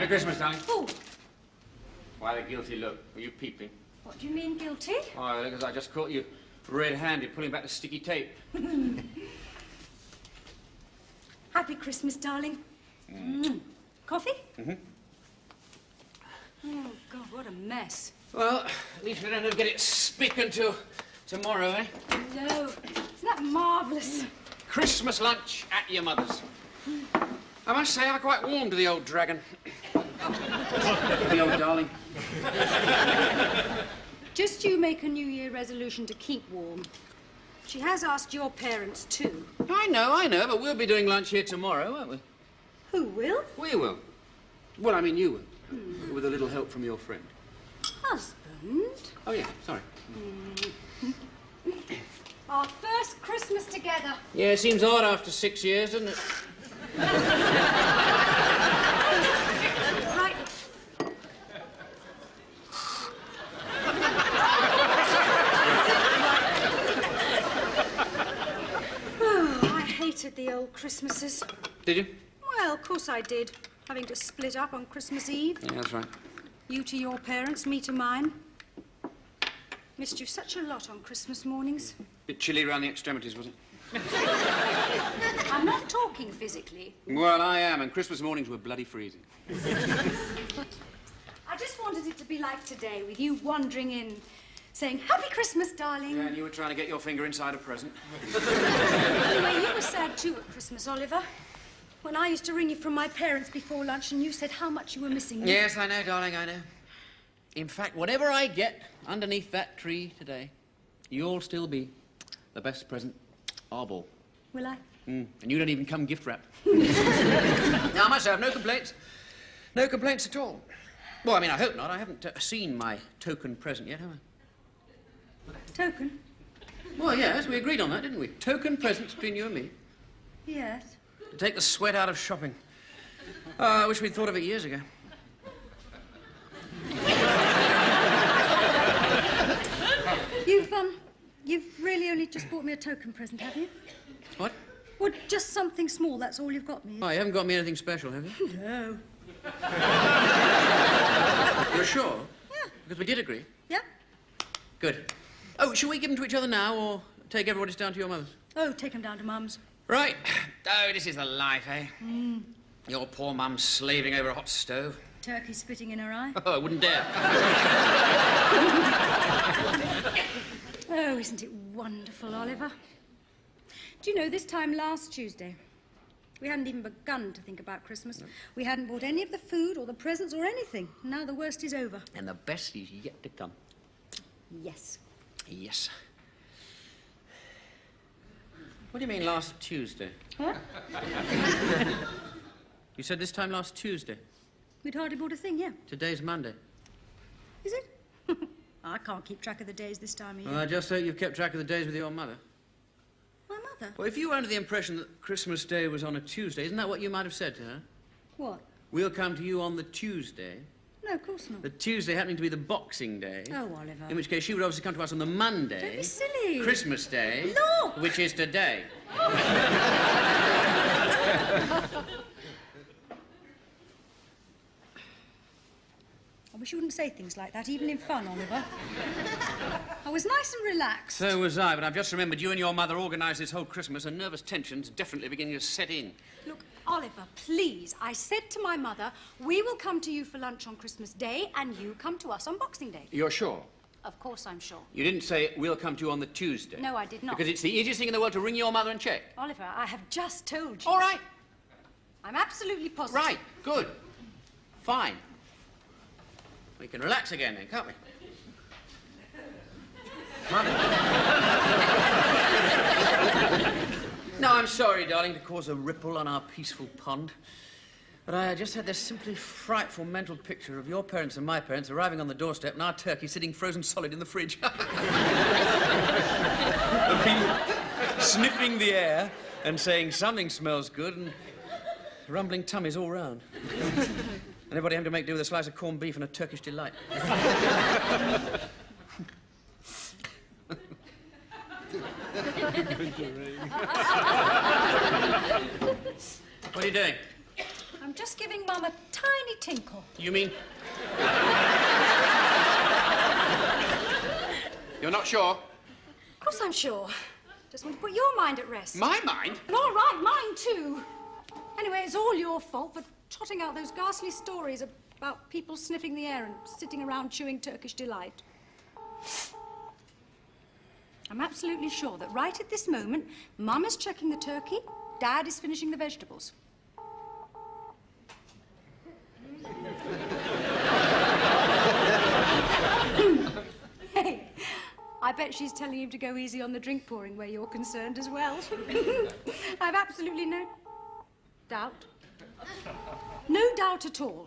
Happy Christmas, darling. Oh. Why the guilty look? Were you peeping? What do you mean, guilty? Oh, because I just caught you red-handed pulling back the sticky tape. Happy Christmas, darling. Coffee? Mm-hmm. Oh, God, what a mess. Well, at least we don't have to get it spick until tomorrow, eh? No. Isn't that marvellous? Christmas lunch at your mother's. I must say, I quite warmed to the old dragon. The old darling. Just you make a New Year resolution to keep warm. She has asked your parents, too. I know, but we'll be doing lunch here tomorrow, won't we? Who will? We will. Well, I mean, you will. With a little help from your friend. Husband? Oh, yeah, sorry. Our first Christmas together. Yeah, it seems odd after 6 years, doesn't it? Right. Oh, I hated the old Christmases. Did you? Well, of course I did. Having to split up on Christmas Eve. Yeah, that's right. You to your parents, me to mine. Missed you such a lot on Christmas mornings. Bit chilly around the extremities, was it? I'm not talking physically. Well, I am, and Christmas mornings were bloody freezing. I just wanted it to be like today, with you wandering in, saying, Happy Christmas, darling. Yeah, and you were trying to get your finger inside a present. Anyway, you were sad too at Christmas, Oliver. When I used to ring you from my parents before lunch and you said how much you were missing me. Yes, I know, darling, I know. In fact, whatever I get underneath that tree today, you'll still be the best present of all. Will I? And you don't even come gift wrapped. Now, I must have no complaints. No complaints at all. Well, I mean, I hope not. I haven't seen my token present yet, have I? Token? Well, yes, we agreed on that, didn't we? Token presents between you and me. Yes. To take the sweat out of shopping. Oh, I wish we'd thought of it years ago. You've really only just bought me a token present, have you? What? Well, just something small, that's all you've got me. Oh, you haven't got me anything special, have you? No. You're sure? Yeah. Because we did agree. Yeah? Good. Oh, shall we give them to each other now, or take everybody's down to your mother's? Oh, take them down to Mum's. Right. Oh, this is the life, eh? Your poor mum slaving over a hot stove. Turkey spitting in her eye. Oh, I wouldn't dare. Oh, isn't it wonderful, Oliver? Do you know, this time last Tuesday, we hadn't even begun to think about Christmas. No. We hadn't bought any of the food or the presents or anything. Now the worst is over. And the best is yet to come. Yes. Yes. What do you mean, last Tuesday? What? You said this time last Tuesday. We'd hardly bought a thing, yeah. Today's Monday. Is it? I can't keep track of the days this time of year. Well, I just hope you've kept track of the days with your mother. My mother? Well, if you were under the impression that Christmas Day was on a Tuesday, isn't that what you might have said to her? What? We'll come to you on the Tuesday. No, of course not. The Tuesday happening to be the Boxing Day. Oh, Oliver. In which case she would obviously come to us on the Monday. Don't be silly. Christmas Day. Look! Which is today. I wish you wouldn't say things like that, even in fun, Oliver. I was nice and relaxed. So was I, but I've just remembered you and your mother organised this whole Christmas and nervous tension's definitely beginning to set in. Look, Oliver, please, I said to my mother, we will come to you for lunch on Christmas Day and you come to us on Boxing Day. You're sure? Of course I'm sure. You didn't say we'll come to you on the Tuesday? No, I did not. Because it's the easiest thing in the world to ring your mother and check. Oliver, I have just told you. All right. I'm absolutely positive. Right, good. Fine. We can relax again then, can't we? No, I'm sorry, darling, to cause a ripple on our peaceful pond. But I just had this simply frightful mental picture of your parents and my parents arriving on the doorstep and our turkey sitting frozen solid in the fridge. The people sniffing the air and saying something smells good and rumbling tummies all round. And everybody having to make do with a slice of corned beef and a Turkish delight. What are you doing? I'm just giving Mum a tiny tinkle. You mean... You're not sure? Of course I'm sure. Just want to put your mind at rest. My mind? And all right, mine too. Anyway, it's all your fault for trotting out those ghastly stories about people sniffing the air and sitting around chewing Turkish delight. I'm absolutely sure that right at this moment, Mum is checking the turkey, Dad is finishing the vegetables. Hey, I bet she's telling him to go easy on the drink pouring where you're concerned as well. I've absolutely no doubt. No doubt at all.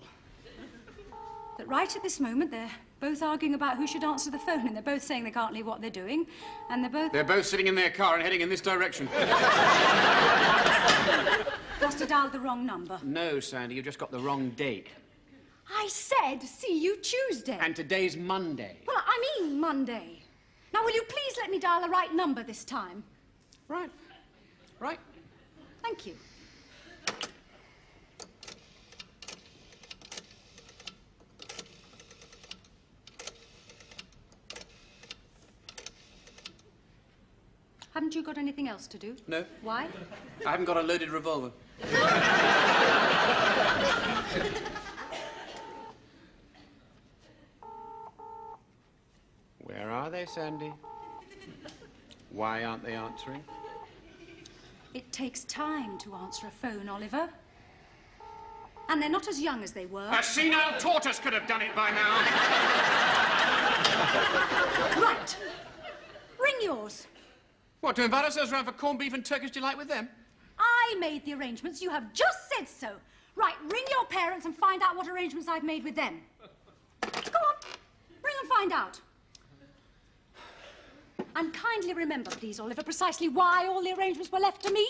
That right at this moment, they're both arguing about who should answer the phone, and they're both saying they can't leave what they're doing, and they're both sitting in their car and heading in this direction. Must have dialed the wrong number. No, Sandy, you've just got the wrong date. I said see you Tuesday. And today's Monday. Well, I mean Monday. Now, will you please let me dial the right number this time? Right. Right. Thank you. Haven't you got anything else to do? No. Why? I haven't got a loaded revolver. Where are they, Sandy? Why aren't they answering? It takes time to answer a phone, Oliver. And they're not as young as they were. A senile tortoise could have done it by now. Right. Ring yours. What, to invite ourselves round for corned beef and Turkish delight with them? I made the arrangements. You have just said so. Right, ring your parents and find out what arrangements I've made with them. Go on. Ring and find out. And kindly remember, please, Oliver, precisely why all the arrangements were left to me.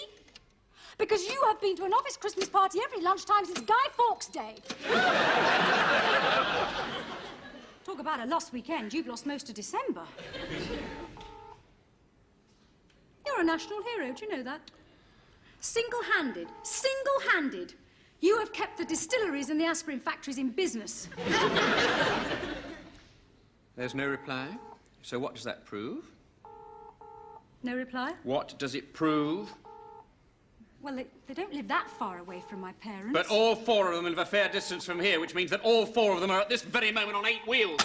Because you have been to an office Christmas party every lunchtime since Guy Fawkes Day. Talk about a lost weekend. You've lost most of December. You're a national hero, do you know that? Single-handed, you have kept the distilleries and the aspirin factories in business. There's no reply. So what does that prove? No reply? What does it prove? Well, they don't live that far away from my parents. But all four of them live a fair distance from here, which means that all four of them are at this very moment on 8 wheels.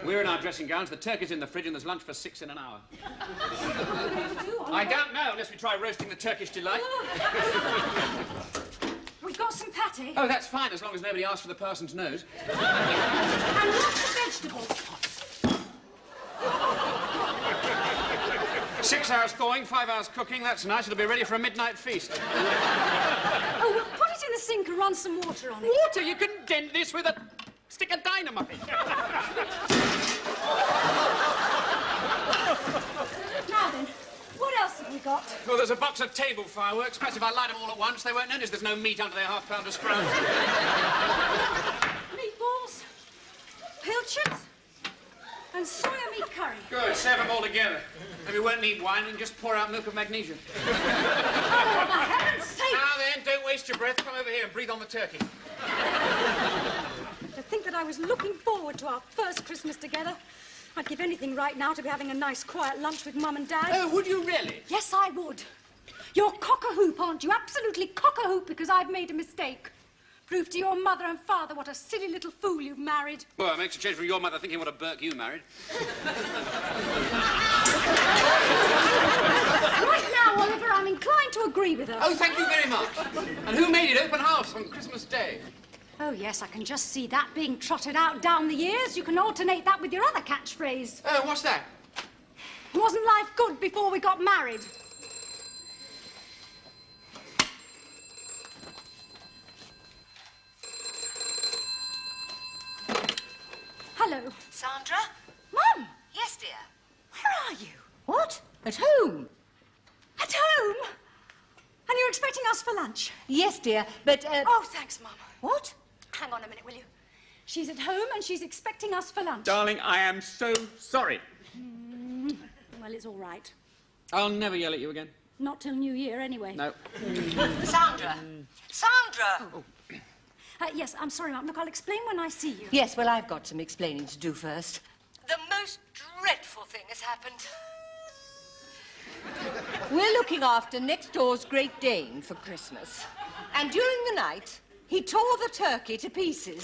We're in our dressing gowns, the turkey's in the fridge, and there's lunch for 6 in an hour. I don't know, unless we try roasting the Turkish delight. We've got some patty. Oh, that's fine, as long as nobody asks for the parson's nose. And lots of vegetables. 6 hours thawing, 5 hours cooking, that's nice. It'll be ready for a midnight feast. Oh, well, put it in the sink and run some water on it. Water? You can dent this with a stick of dynamite. Now then, what else have we got? Well, there's a box of table fireworks. Perhaps if I light them all at once, they won't notice there's no meat under their half-pound of sprouts. Meatballs, pilchards, and soya meat curry. Good, serve them all together. Then we won't need wine, we can just pour out milk of magnesia. Oh, for heaven's sake! Now then, don't waste your breath. Come over here and breathe on the turkey. To think that I was looking forward to our first Christmas together. I'd give anything right now to be having a nice, quiet lunch with Mum and Dad. Oh, would you really? Yes, I would. You're cock-a-hoop, aren't you? Absolutely cock-a-hoop because I've made a mistake. Prove to your mother and father what a silly little fool you've married. Well, it makes a change from your mother thinking what a Burke you married. Right now, Oliver, I'm inclined to agree with her. Oh, thank you very much. And who made it open house on Christmas Day? Oh, yes, I can just see that being trotted out down the years. You can alternate that with your other catchphrase. Oh, what's that? Wasn't life good before we got married? Hello. Sandra? Mum! Yes, dear. Where are you? What? At home? At home? And you're expecting us for lunch? Yes, dear, but, Oh, thanks, Mum. What? Hang on a minute, will you? She's at home and she's expecting us for lunch. Darling, I am so sorry. Well, it's all right. I'll never yell at you again. Not till New Year, anyway. No. Sandra! Sandra! Yes, I'm sorry, Mum. Look, I'll explain when I see you. Yes, well, I've got some explaining to do first. The most dreadful thing has happened. We're looking after next door's Great Dane for Christmas. And during the night, he tore the turkey to pieces.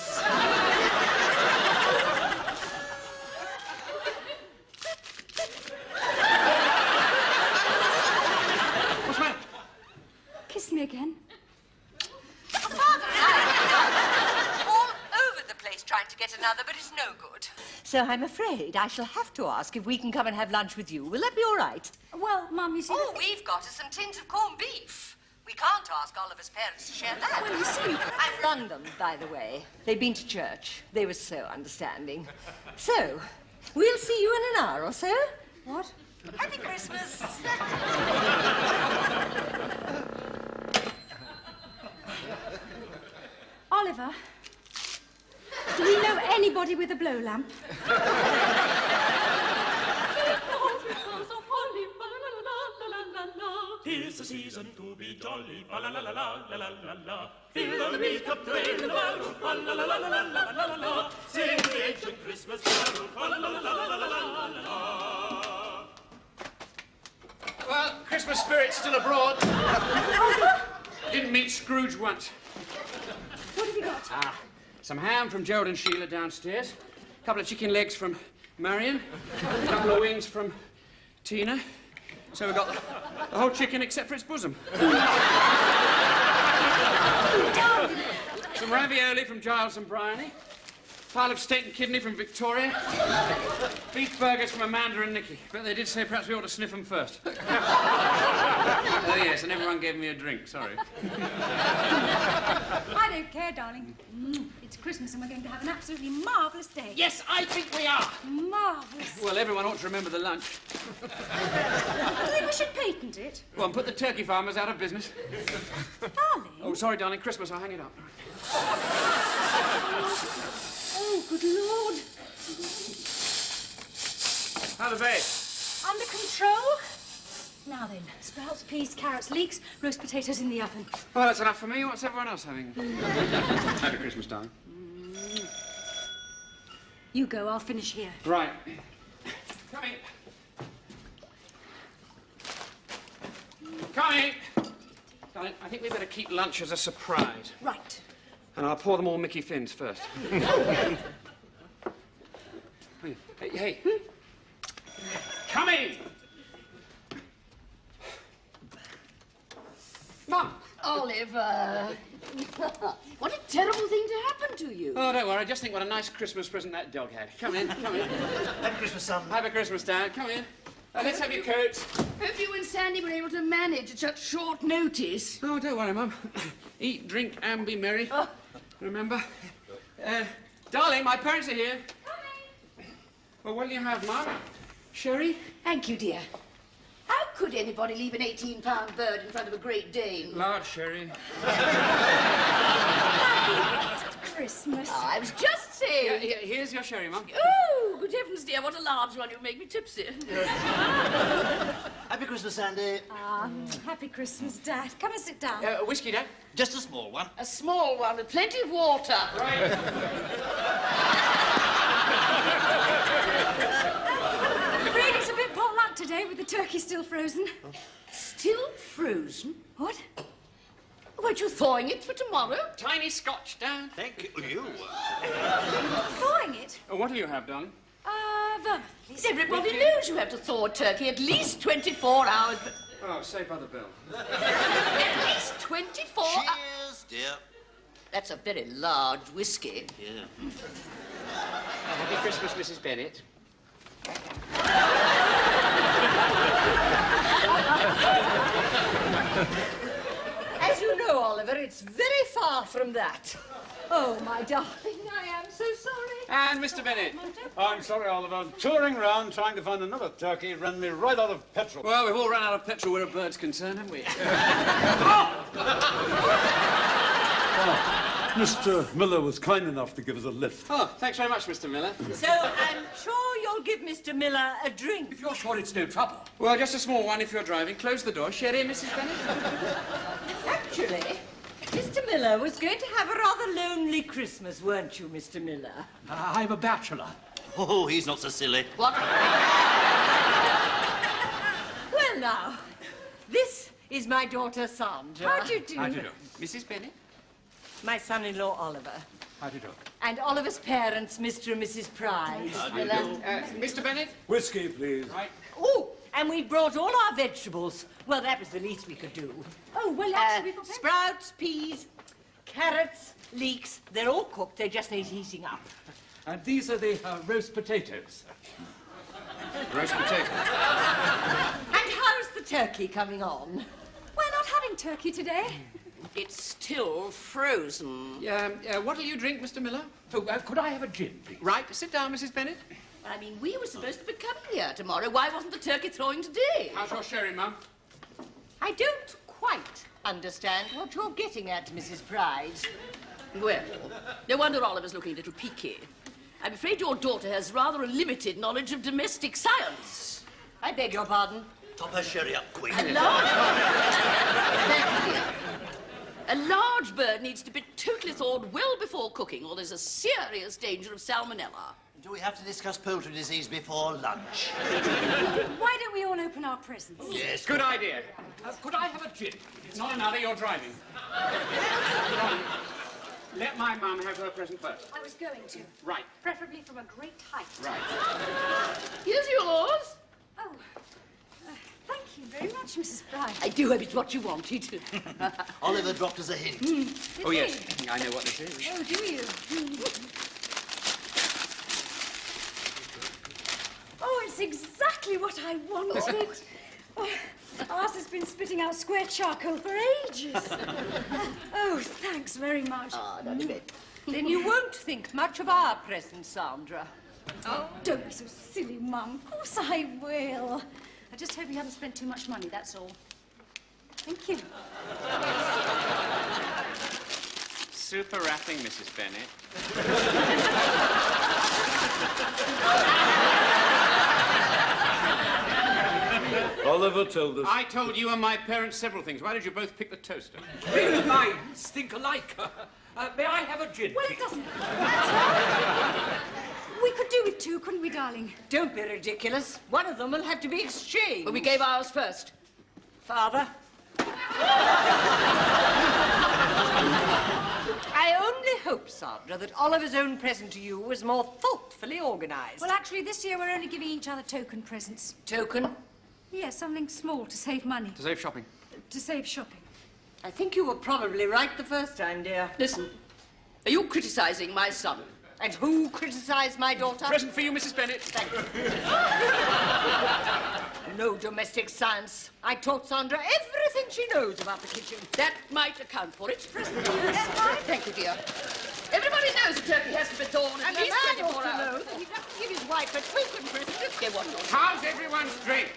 What's the matter? Kiss me again. All over the place trying to get another, but it's no good. So I'm afraid I shall have to ask if we can come and have lunch with you. Will that be all right? Well, Mum, you see... All we've got is some tins of corned beef. We can't ask Oliver's parents to share that. Well, you see... I've rung them, by the way. They've been to church. They were so understanding. So, we'll see you in an hour or so. What? Happy Christmas. Oliver, do we know anybody with a blow lamp? Tis the season to be jolly, la la la la la la la la. Fill the meat-up tray, la la la la la la la la la. Sing the ancient Christmas carol, la la la la la la la. Well, Christmas spirit's still abroad. Didn't meet Scrooge once. What have you got? Some ham from Gerald and Sheila downstairs. A couple of chicken legs from Marion. A couple of wings from Tina. So we got the whole chicken except for its bosom. Some ravioli from Giles and Bryony. Pile of steak and kidney from Victoria. Beef burgers from Amanda and Nikki. But they did say perhaps we ought to sniff them first. Oh, yes, and everyone gave me a drink, sorry. I don't care, darling. It's Christmas and we're going to have an absolutely marvellous day. Yes, I think we are. Marvellous. Well, everyone ought to remember the lunch. Do you think we should patent it? Well, and put the turkey farmers out of business. Darling? Oh, sorry, darling. Christmas, I'll hang it up. Oh, good Lord. How the bed? Under control? Now then, sprouts, peas, carrots, leeks, roast potatoes in the oven. Well, that's enough for me. What's everyone else having? Happy Christmas, darling. You go, I'll finish here. Right. Coming. Coming. Darling, I think we better keep lunch as a surprise. Right. And I'll pour them all Mickey Fins first. Hey. Coming! Mum! Oliver, what a terrible thing to happen to you. Oh, don't worry. Just think what a nice Christmas present that dog had. Come in. Happy Christmas, son. Happy Christmas, Dad. Come in. Let's have your coats. Hope you and Sandy were able to manage at such short notice. Oh, don't worry, Mum. Eat, drink, and be merry. Oh. Remember? Darling, my parents are here. Coming. Well, what do you have, Mum? Sherry? Thank you, dear. How could anybody leave an 18-pound bird in front of a Great Dane? Large sherry. Christmas. Oh, I was just saying. Here's your sherry, Mum. Oh, good heavens, dear, what a large one. You make me tipsy. Happy Christmas, Sandy. Happy Christmas, Dad. Come and sit down. Whiskey, Dad? Just a small one. A small one with plenty of water. Right. I'm afraid it's a bit potluck today with the turkey still frozen. Still frozen? What? Weren't you thawing it for tomorrow? Tiny scotch, Dad. Thank you. Thawing it? What do you have, darling? Vermouth, please. Everybody knows you have to thaw a turkey at least 24 hours. Oh, Saved by the Bell. At least 24 hours. Cheers, dear. That's a very large whiskey. Yeah. Happy Christmas, Mrs. Bennet. As you know, Oliver, it's very far from that. Oh, my darling, I am so sorry. And Mr. Bennet. I'm sorry, Oliver. Touring around trying to find another turkey ran me right out of petrol. Well, we've all run out of petrol where a bird's concerned, haven't we? Mr. Miller was kind enough to give us a lift. Oh, thanks very much, Mr. Miller. So I'm sure you'll give Mr. Miller a drink. If you're sure it's no trouble. Well, just a small one if you're driving. Close the door. Sherry, Mrs. Bennet? Actually, Mr. Miller was going to have a rather lonely Christmas, weren't you, Mr. Miller? I'm a bachelor. Oh, he's not so silly. What? Well, now, this is my daughter, Sandra. How do you do? How do you do? Mrs. Bennet? My son-in-law, Oliver. How do you do? And Oliver's parents, Mr. and Mrs. Price. Mr. Bennet? Whiskey, please. Right. Oh, and we brought all our vegetables. Well, that was the least we could do. Oh, well, actually, we've got... Sprouts, peas, carrots, leeks. They're all cooked. They just need heating up. And these are the roast potatoes. Roast potato. And how's the turkey coming on? We're not having turkey today. It's still frozen. What'll you drink, Mr. Miller? Oh, could I have a gin, please? Right. Sit down, Mrs. Bennet. I mean, we were supposed to be coming here tomorrow. Why wasn't the turkey throwing today? How's your sherry, Mum? I don't quite understand what you're getting at, Mrs. Price. Well, no wonder Oliver's looking a little peaky. I'm afraid your daughter has rather a limited knowledge of domestic science. I beg your pardon. Top her sherry up quick. A large Thank you, dear. A large bird needs to be totally thawed well before cooking, or there's a serious danger of salmonella. Do we have to discuss poultry disease before lunch? Why don't we all open our presents? Yes. Good idea. Could I have a gin? Not another, you're driving. Let my mum have her present first. I was going to. Right. Preferably from a great height. Right. Here's yours. Oh, thank you very much, Mrs. Price. I do hope it's what you wanted. Oliver dropped us a hint. Oh, yes. I know what this is. Oh, do you? Oh, it's exactly what I wanted. Oh, ours has been spitting out square charcoal for ages. Oh, thanks very much. Then you won't think much of our present, Sandra. Oh, don't be so silly, Mum. Of course I will. I just hope you haven't spent too much money, that's all. Thank you. Super wrapping, Mrs. Bennet. Oliver told us. I told you and my parents several things. Why did you both pick the toaster? Big minds think alike. May I have a gin, Well, it please? doesn't matter. We could do with two, couldn't we, darling? Don't be ridiculous. One of them will have to be exchanged. But we gave ours first. Father. I only hope, Sandra, that Oliver's own present to you was more thoughtfully organised. Well, actually, this year we're only giving each other token presents. Token? Yes, something small to save money, To save shopping. to save shopping. I think you were probably right the first time, dear. Listen, are you criticising my son? And who criticised my daughter? Present for you, Mrs. Bennet. Thank you. No domestic science. I taught Sandra everything she knows about the kitchen. That might account for it. Thank you, dear. Everybody knows a turkey has to be thawed at And least the man 24 ought to know hours. that he'd have to give his wife a token present. They want yours. How's everyone's drink?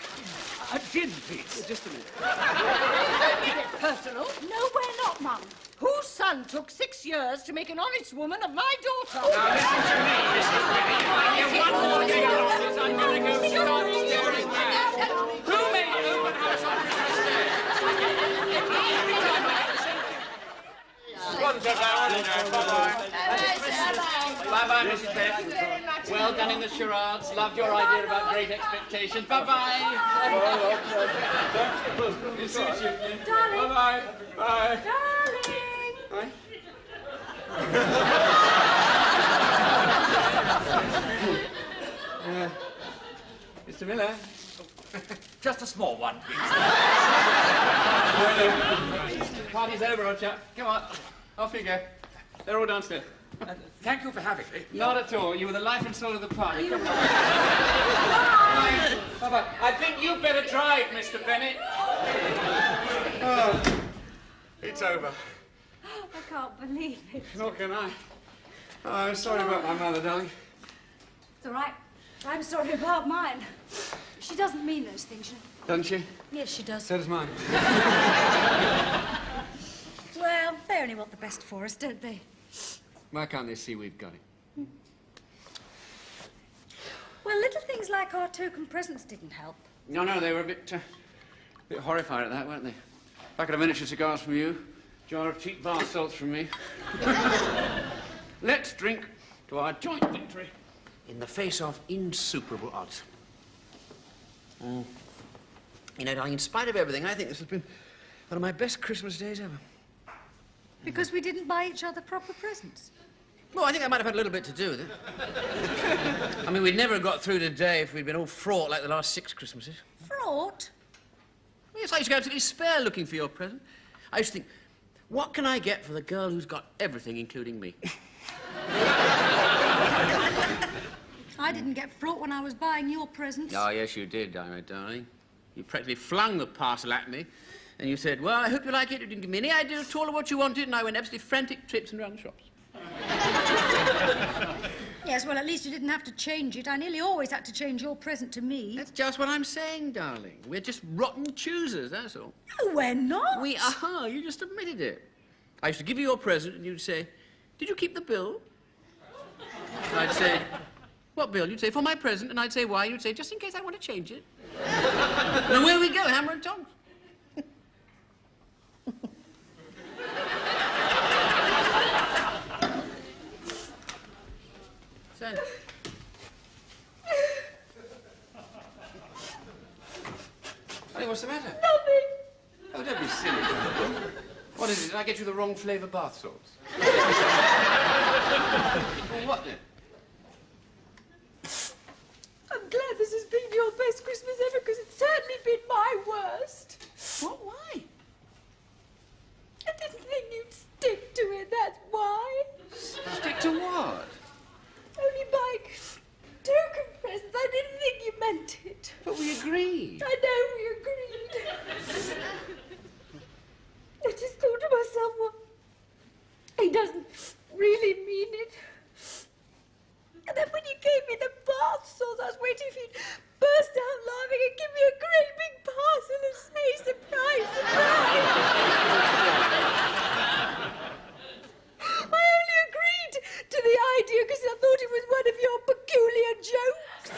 A gin, please. Just a minute. Don't get personal. No, we're not, Mum. Whose son took 6 years to make an honest woman of my daughter? Now listen to me, Mrs. Bennet. I hear one more thing along this. I'm going to go downstairs now. Who made open house on Christmas Day? Bye-bye, Mrs. Bennet. Well done in the charades. Loved your idea about great expectations. Bye-bye. It suits you. Darling. Bye-bye. Bye. Darling. Bye. Mr. Miller. Just a small one, please. Party's over, old chap. Come on. Off you go. They're all downstairs. Thank you for having me. Not at all. You were the life and soul of the party. Come on. Bye. Bye-bye. I think you better drive, Mr. Bennet. Oh, it's over. I can't believe it. Nor can I. Oh, I'm sorry about my mother, darling. It's all right. I'm sorry about mine. She doesn't mean those things, you know. Doesn't she? Yes, she does. So does mine. Well, they only want the best for us, don't they? Why can't they see we've got it? Well, little things like our token presents didn't help. No, they were a bit horrified at that, weren't they? Packet of miniature cigars from you, jar of cheap bar salts from me. Let's drink to our joint victory in the face of insuperable odds. You know, darling, in spite of everything, I think this has been one of my best Christmas days ever. Because we didn't buy each other proper presents. Well, I think I might have had a little bit to do with it. I mean, we'd never have got through today if we'd been all fraught like the last 6 Christmases. Fraught? Yes, I used to go absolutely spare looking for your present. I used to think, what can I get for the girl who's got everything, including me? I didn't get fraught when I was buying your presents. Oh, yes, you did, my darling. You practically flung the parcel at me, and you said, well, I hope you like it. You didn't give me any idea at all of what you wanted, and I went absolutely frantic trips and around the shops. Yes, well, at least you didn't have to change it. I nearly always had to change your present to me. That's just what I'm saying, darling. We're just rotten choosers, that's all. No, we're not. We are. You just admitted it. I used to give you your present, and you'd say, did you keep the bill? And I'd say, what bill? You'd say, for my present. And I'd say, why? You'd say, just in case I want to change it. And away we go, hammer and tongs. So, honey, what's the matter? Nothing. Oh, don't be silly. What is it? Did I get you the wrong flavour bath salts? Well, what then? I'm glad this has been your best Christmas ever, because it's certainly been my worst. What? Why? I didn't think you'd stick to it, that's why. Stick to what? Only buying token presents. I didn't think you meant it. But we agreed. I know we agreed. I just thought to myself, well, he doesn't really mean it. And then when you gave me the bath salts, I was waiting for you to burst out laughing and give me a great big parcel and say, surprise, surprise. I only agreed to the idea because I thought it was one of your peculiar jokes.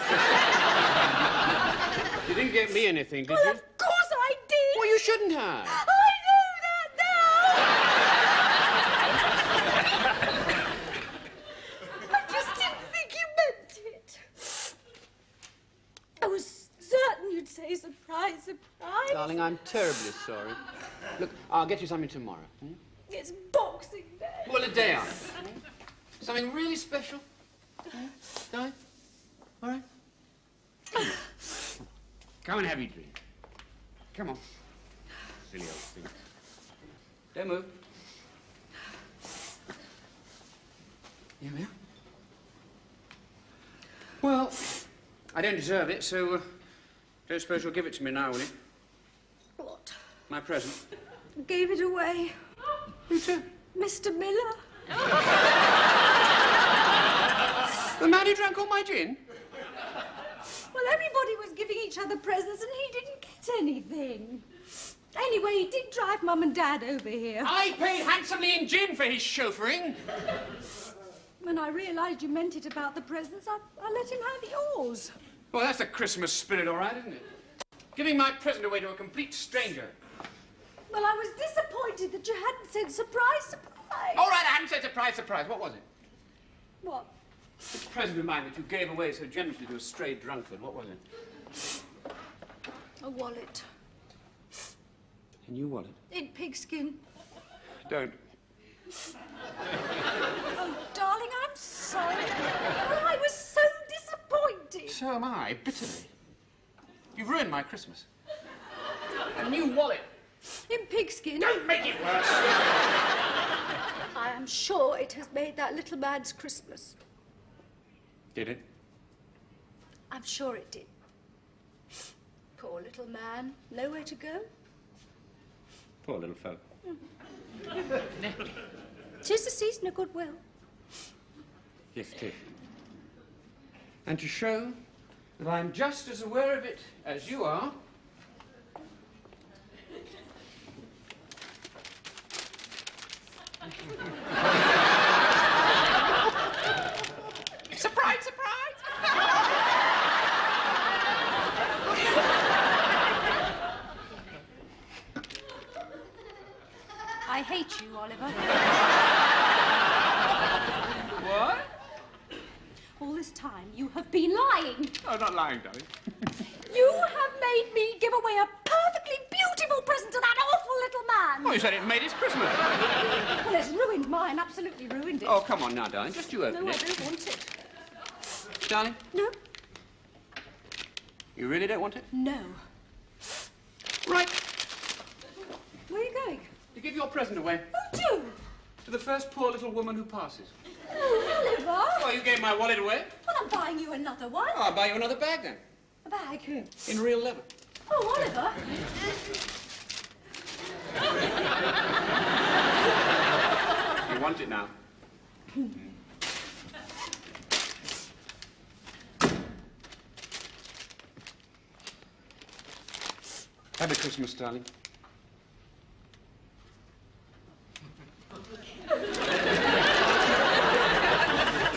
You didn't get me anything, did Well, you? of course I did. Well, you shouldn't have. I know that now. I just didn't think you meant it. I was certain you'd say surprise, surprise. Darling, I'm terribly sorry. Look, I'll get you something tomorrow. It's Boxing Day. Well, a day after. Something really special. Darling? All right? Come and have your drink. Come on. Silly old thing. Don't move. Here we are. Well, I don't deserve it, so don't suppose you'll give it to me now, will you? What? My present. Gave it away. Who to? Mr. Miller. The man who drank all my gin? Well, everybody was giving each other presents and he didn't get anything. Anyway, he did drive Mum and Dad over here. I paid handsomely in gin for his chauffeuring. When I realised you meant it about the presents, I let him have yours. Well, that's the Christmas spirit, all right, isn't it? Giving my present away to a complete stranger. Well, I was disappointed that you hadn't said surprise, surprise. All right, I hadn't said surprise, surprise. What was it? What? The present of mine that you gave away so generously to a stray drunkard. What was it? A wallet. A new wallet? In pigskin. Don't. Oh, darling, I'm sorry. Oh, I was so disappointed. So am I, bitterly. You've ruined my Christmas. A new wallet. In pigskin. Don't make it worse. I am sure it has made that little man's Christmas. Did it? I'm sure it did. Poor little man. Nowhere to go. Poor little fellow. 'Tis the season of goodwill. Yes, it is. And to show that I'm just as aware of it as you are, you, Oliver. What? All this time, you have been lying. Oh, not lying, darling. You have made me give away a perfectly beautiful present to that awful little man. Oh, you said it made his Christmas. Well, it's ruined mine, absolutely ruined it. Oh, come on now, darling. Just you open no, I it. don't want it. Darling, No. you really don't want it? No. Right. Where are you going? To give your present away Oh, do. to the first poor little woman who passes. Oh, Oliver. Oh, you gave my wallet away? Well, I'm buying you another one. Oh, I'll buy you another bag then. A bag. In real leather. Oh, Oliver. You want it now? Happy Christmas, darling.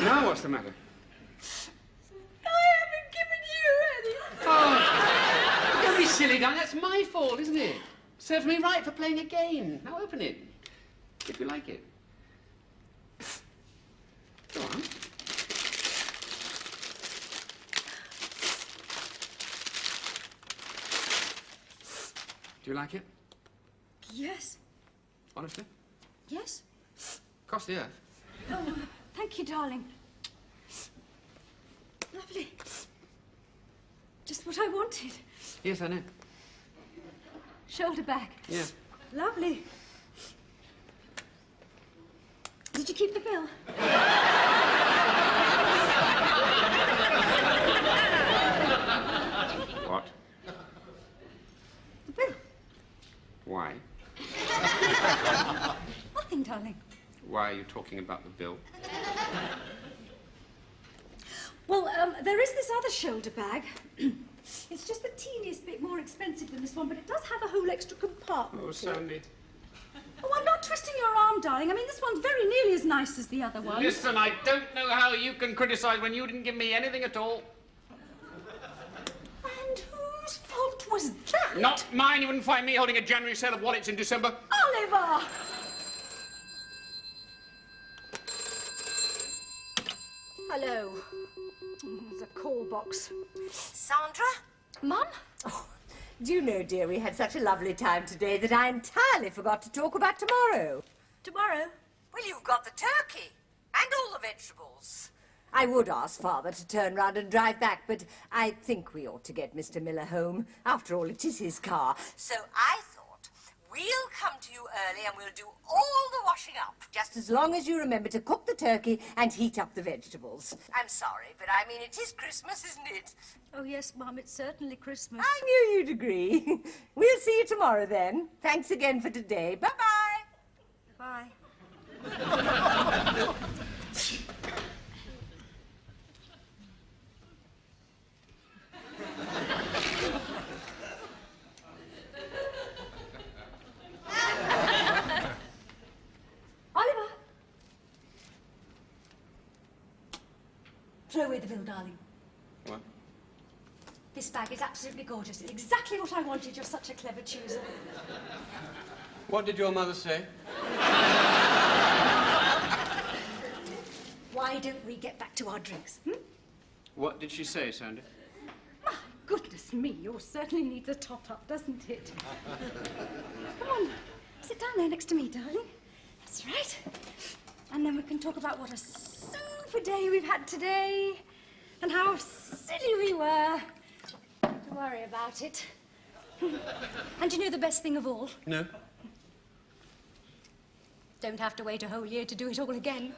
Now what's the matter? I haven't given you any. Oh, don't be silly, darling. That's my fault, isn't it? Serves me right for playing a game. Now open it, if you like it. Go on. Do you like it? Yes. Honestly? Yes. Across the earth? Oh, thank you, darling. Lovely. Just what I wanted. Yes, I know. Shoulder bag. Yeah. Lovely. Did you keep the bill? What? The bill. Why? Nothing, darling. Why are you talking about the bill? Well, there is this other shoulder bag. It's just the teeniest bit more expensive than this one, but it does have a whole extra compartment. Oh, Sandy. Oh, I'm not twisting your arm, darling. I mean, this one's very nearly as nice as the other one. Listen, I don't know how you can criticize when you didn't give me anything at all. And whose fault was that? Not mine. You wouldn't find me holding a January sale of wallets in December. Oliver! Hello. It's a call box. Sandra? Mum? Oh, do you know, dear, we had such a lovely time today that I entirely forgot to talk about tomorrow. Tomorrow? Well, you've got the turkey and all the vegetables. I would ask Father to turn round and drive back, but I think we ought to get Mr. Miller home. After all, it is his car. So I thought we'll come to you early and we'll do all the washing up. Just as long as you remember to cook the turkey and heat up the vegetables. I'm sorry, but I mean, it is Christmas, isn't it? Oh, yes, Mum, it's certainly Christmas. I knew you'd agree. We'll see you tomorrow, then. Thanks again for today. Bye-bye. Bye. Oliver! Throw away the bill, darling. What? This bag is absolutely gorgeous. It's exactly what I wanted. You're such a clever chooser. What did your mother say? Why don't we get back to our drinks, hmm? What did she say, Sandy? My goodness me, yours certainly needs a top-up, doesn't it? Come on, sit down there next to me, darling. That's right. And then we can talk about what a super day we've had today and how silly we were. Don't worry about it. And you know the best thing of all? No. Don't have to wait a whole year to do it all again.